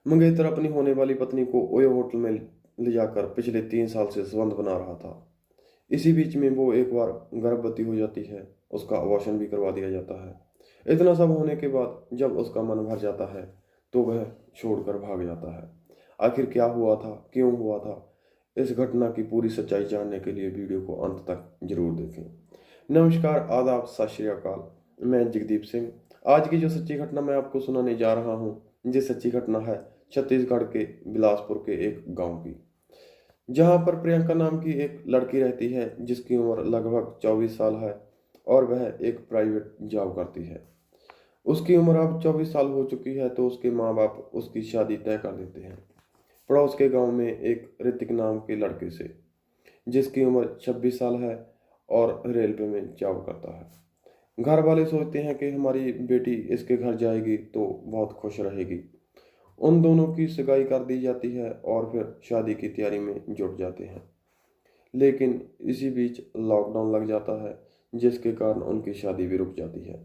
मंगेतर अपनी होने वाली पत्नी को ओयो होटल में ले जाकर पिछले 3 साल से संबंध बना रहा था। इसी बीच में वो एक बार गर्भवती हो जाती है, उसका अबॉर्शन भी करवा दिया जाता है। इतना सब होने के बाद जब उसका मन भर जाता है तो वह छोड़कर भाग जाता है। आखिर क्या हुआ था, क्यों हुआ था, इस घटना की पूरी सच्चाई जानने के लिए वीडियो को अंत तक जरूर देखें। नमस्कार, आदाब, सत श्री अकाल। मैं जगदीप सिंह। आज की जो सच्ची घटना मैं आपको सुनाने जा रहा हूँ, ये सच्ची घटना है छत्तीसगढ़ के बिलासपुर के एक गांव की, जहां पर प्रियंका नाम की एक लड़की रहती है जिसकी उम्र लगभग 24 साल है और वह एक प्राइवेट जॉब करती है। उसकी उम्र अब 24 साल हो चुकी है तो उसके माँ बाप उसकी शादी तय कर देते हैं पड़ोस के गांव में एक ऋतिक नाम के लड़के से, जिसकी उम्र 26 साल है और रेलवे में जॉब करता है। घर वाले सोचते हैं कि हमारी बेटी इसके घर जाएगी तो बहुत खुश रहेगी। उन दोनों की सगाई कर दी जाती है और फिर शादी की तैयारी में जुट जाते हैं। लेकिन इसी बीच लॉकडाउन लग जाता है जिसके कारण उनकी शादी भी रुक जाती है।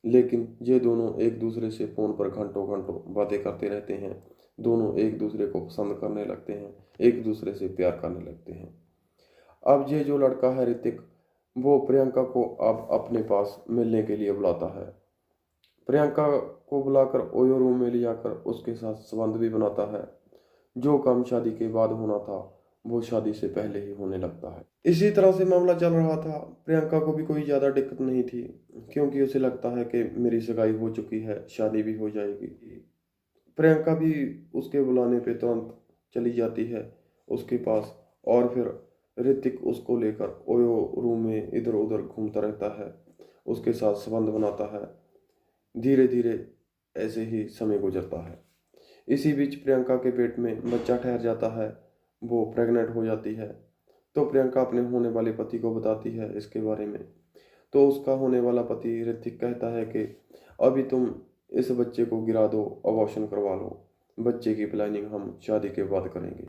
लेकिन ये दोनों एक दूसरे से फोन पर घंटों घंटों बातें करते रहते हैं। दोनों एक दूसरे को पसंद करने लगते हैं, एक दूसरे से प्यार करने लगते हैं। अब ये जो लड़का है ऋतिक, वो प्रियंका को अब अपने पास मिलने के लिए बुलाता है। प्रियंका को बुलाकर ओयो रूम में ले जाकर उसके साथ संबंध भी बनाता है। जो काम शादी के बाद होना था वो शादी से पहले ही होने लगता है। इसी तरह से मामला चल रहा था। प्रियंका को भी कोई ज्यादा दिक्कत नहीं थी क्योंकि उसे लगता है कि मेरी सगाई हो चुकी है, शादी भी हो जाएगी। प्रियंका भी उसके बुलाने पे तुरंत चली जाती है उसके पास और फिर ऋतिक उसको लेकर ओयो रूम में इधर उधर घूमता रहता है, उसके साथ संबंध बनाता है। धीरे धीरे ऐसे ही समय गुजरता है। इसी बीच प्रियंका के पेट में बच्चा ठहर जाता है, वो प्रेग्नेंट हो जाती है। तो प्रियंका अपने होने वाले पति को बताती है इसके बारे में। तो उसका होने वाला पति ऋतिक कहता है कि अभी तुम इस बच्चे को गिरा दो, अबॉर्शन करवा लो, बच्चे की प्लानिंग हम शादी के बाद करेंगे।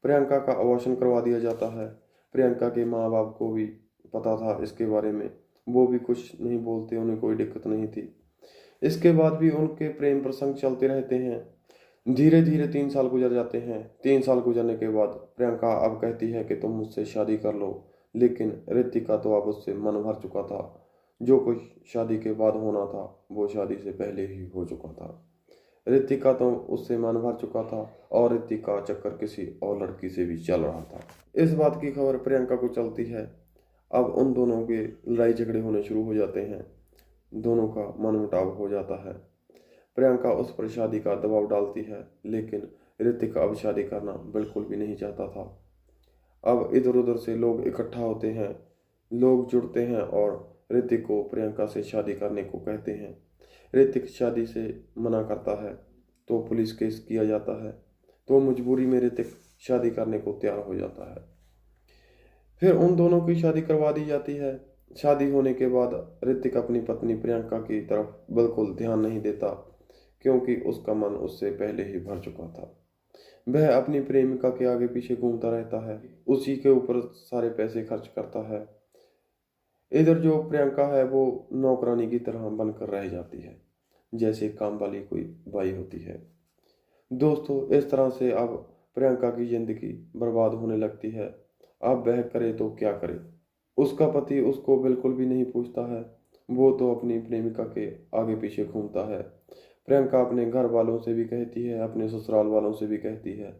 प्रियंका का अबॉर्शन करवा दिया जाता है। प्रियंका के माँ बाप को भी पता था इसके बारे में, वो भी कुछ नहीं बोलते, उन्हें कोई दिक्कत नहीं थी। इसके बाद भी उनके प्रेम प्रसंग चलते रहते हैं। धीरे धीरे 3 साल गुजर जाते हैं। 3 साल गुजरने के बाद प्रियंका अब कहती है कि तुम मुझसे शादी कर लो, लेकिन ऋतिक का तो अब उससे मन भर चुका था। जो कुछ शादी के बाद होना था वो शादी से पहले ही हो चुका था। ऋतिक का तो उससे मन भर चुका था और ऋतिक का चक्कर किसी और लड़की से भी चल रहा था। इस बात की खबर प्रियंका को चलती है। अब उन दोनों के लड़ाई झगड़े होने शुरू हो जाते हैं। दोनों का मनमुटाव हो जाता है। प्रियंका उस पर शादी का दबाव डालती है, लेकिन ऋतिक अब शादी करना बिल्कुल भी नहीं चाहता था। अब इधर उधर से लोग इकट्ठा होते हैं, लोग जुड़ते हैं और ऋतिक को प्रियंका से शादी करने को कहते हैं। ऋतिक शादी से मना करता है तो पुलिस केस किया जाता है। तो मजबूरी में ऋतिक शादी करने को तैयार हो जाता है। फिर उन दोनों की शादी करवा दी जाती है। शादी होने के बाद ऋतिक अपनी पत्नी प्रियंका की तरफ बिल्कुल ध्यान नहीं देता क्योंकि उसका मन उससे पहले ही भर चुका था। वह अपनी प्रेमिका के आगे पीछे घूमता रहता है, उसी के ऊपर सारे पैसे खर्च करता है। इधर जो प्रियंका है वो नौकरानी की तरह बनकर रह जाती है, जैसे काम वाली कोई बाई होती है। दोस्तों, इस तरह से अब प्रियंका की जिंदगी बर्बाद होने लगती है। अब वह करे तो क्या करे। उसका पति उसको बिल्कुल भी नहीं पूछता है, वो तो अपनी प्रेमिका के आगे पीछे घूमता है। प्रियंका अपने घर वालों से भी कहती है, अपने ससुराल वालों से भी कहती है,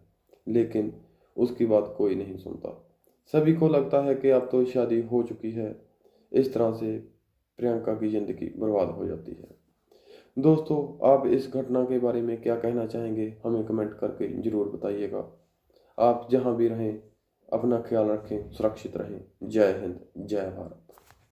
लेकिन उसकी बात कोई नहीं सुनता। सभी को लगता है कि अब तो शादी हो चुकी है। इस तरह से प्रियंका की जिंदगी बर्बाद हो जाती है। दोस्तों, आप इस घटना के बारे में क्या कहना चाहेंगे, हमें कमेंट करके जरूर बताइएगा। आप जहां भी रहें अपना ख्याल रखें, सुरक्षित रहें। जय हिंद, जय भारत।